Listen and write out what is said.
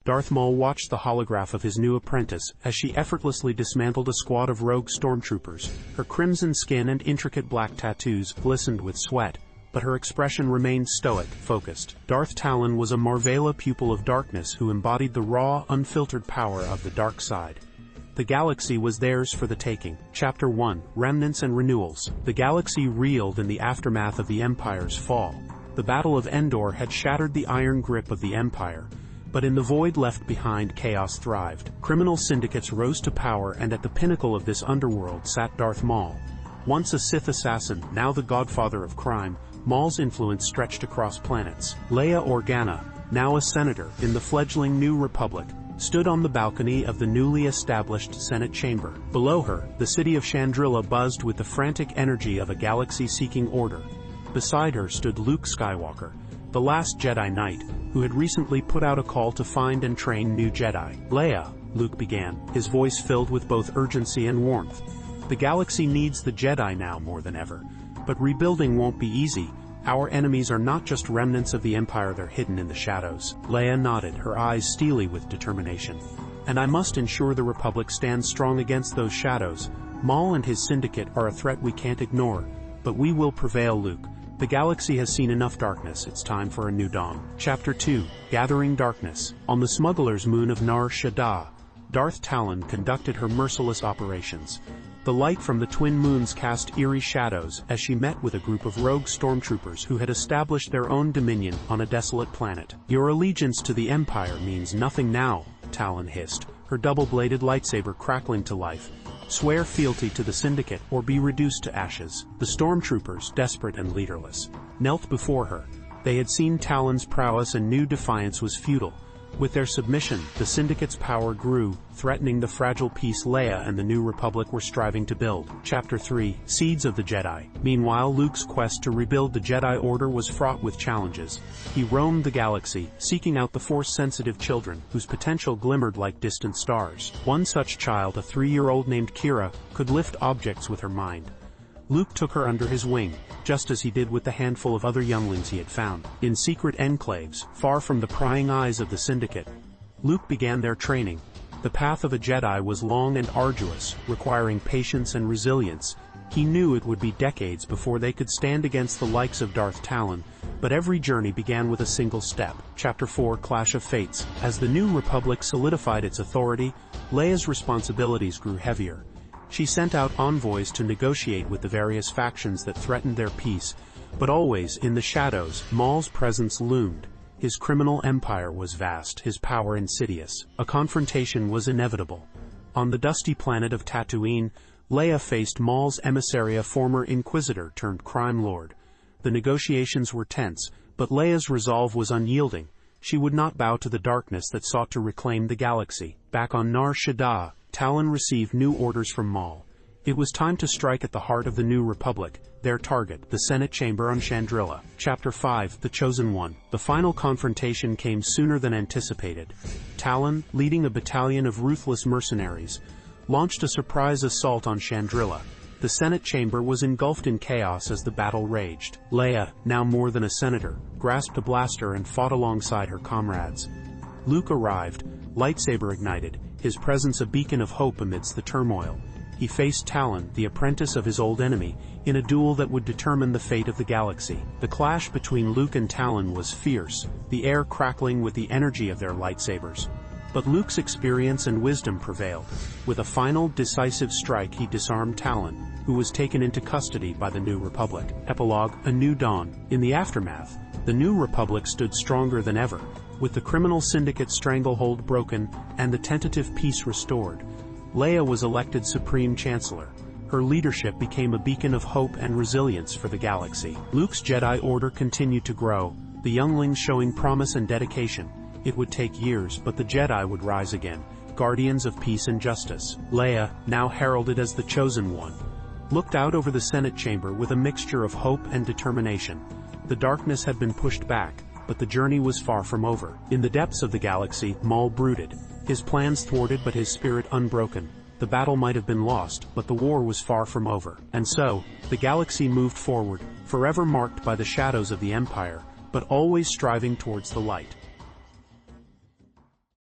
Darth Maul watched the holograph of his new apprentice as she effortlessly dismantled a squad of rogue stormtroopers. Her crimson skin and intricate black tattoos glistened with sweat, but her expression remained stoic, focused. Darth Talon was a Marvela pupil of darkness who embodied the raw, unfiltered power of the dark side. The galaxy was theirs for the taking. Chapter 1: Remnants and Renewals. The galaxy reeled in the aftermath of the Empire's fall. The Battle of Endor had shattered the iron grip of the Empire, but in the void left behind, chaos thrived. Criminal syndicates rose to power, and at the pinnacle of this underworld sat Darth Maul. Once a Sith assassin, now the godfather of crime, Maul's influence stretched across planets. Leia Organa, now a senator in the fledgling New Republic, stood on the balcony of the newly established Senate chamber. Below her, the city of Chandrila buzzed with the frantic energy of a galaxy seeking order. Beside her stood Luke Skywalker, the last Jedi Knight, who had recently put out a call to find and train new Jedi. "Leia," Luke began, his voice filled with both urgency and warmth. "The galaxy needs the Jedi now more than ever. But rebuilding won't be easy. Our enemies are not just remnants of the Empire, they're hidden in the shadows." Leia nodded, her eyes steely with determination. "And I must ensure the Republic stands strong against those shadows. Maul and his syndicate are a threat we can't ignore. But we will prevail, Luke. The galaxy has seen enough darkness, it's time for a new dawn." Chapter 2: Gathering Darkness. On the smuggler's moon of Nar Shaddaa, Darth Talon conducted her merciless operations. The light from the twin moons cast eerie shadows as she met with a group of rogue stormtroopers who had established their own dominion on a desolate planet. "Your allegiance to the Empire means nothing now," Talon hissed, her double-bladed lightsaber crackling to life. "Swear fealty to the Syndicate or be reduced to ashes." The stormtroopers, desperate and leaderless, knelt before her. They had seen Talon's prowess and knew defiance was futile. With their submission, the Syndicate's power grew, threatening the fragile peace Leia and the New Republic were striving to build. Chapter 3: Seeds of the Jedi. Meanwhile, Luke's quest to rebuild the Jedi Order was fraught with challenges. He roamed the galaxy, seeking out the Force-sensitive children, whose potential glimmered like distant stars. One such child, a 3-year-old named Kira, could lift objects with her mind. Luke took her under his wing, just as he did with the handful of other younglings he had found. In secret enclaves, far from the prying eyes of the Syndicate, Luke began their training. The path of a Jedi was long and arduous, requiring patience and resilience. He knew it would be decades before they could stand against the likes of Darth Talon, but every journey began with a single step. Chapter 4: Clash of Fates. As the New Republic solidified its authority, Leia's responsibilities grew heavier. She sent out envoys to negotiate with the various factions that threatened their peace, but always, in the shadows, Maul's presence loomed. His criminal empire was vast, his power insidious. A confrontation was inevitable. On the dusty planet of Tatooine, Leia faced Maul's emissary, a former Inquisitor turned crime lord. The negotiations were tense, but Leia's resolve was unyielding. She would not bow to the darkness that sought to reclaim the galaxy. Back on Nar Shaddaa, Talon received new orders from Maul. It was time to strike at the heart of the New Republic, their target, the Senate chamber on Chandrila. Chapter 5: The Chosen One. The final confrontation came sooner than anticipated. Talon, leading a battalion of ruthless mercenaries, launched a surprise assault on Chandrila. The Senate chamber was engulfed in chaos as the battle raged. Leia, now more than a senator, grasped a blaster and fought alongside her comrades. Luke arrived, lightsaber ignited, his presence a beacon of hope amidst the turmoil. He faced Talon, the apprentice of his old enemy, in a duel that would determine the fate of the galaxy. The clash between Luke and Talon was fierce, the air crackling with the energy of their lightsabers. But Luke's experience and wisdom prevailed. With a final, decisive strike, he disarmed Talon, who was taken into custody by the New Republic. Epilogue: A New Dawn. In the aftermath, the New Republic stood stronger than ever, with the criminal syndicate stranglehold broken and the tentative peace restored. Leia was elected Supreme Chancellor. Her leadership became a beacon of hope and resilience for the galaxy. Luke's Jedi Order continued to grow, the younglings showing promise and dedication. It would take years, but the Jedi would rise again, guardians of peace and justice. Leia, now heralded as the Chosen One, looked out over the Senate chamber with a mixture of hope and determination. The darkness had been pushed back, but the journey was far from over. In the depths of the galaxy, Maul brooded, his plans thwarted but his spirit unbroken. The battle might have been lost, but the war was far from over. And so, the galaxy moved forward, forever marked by the shadows of the Empire, but always striving towards the light.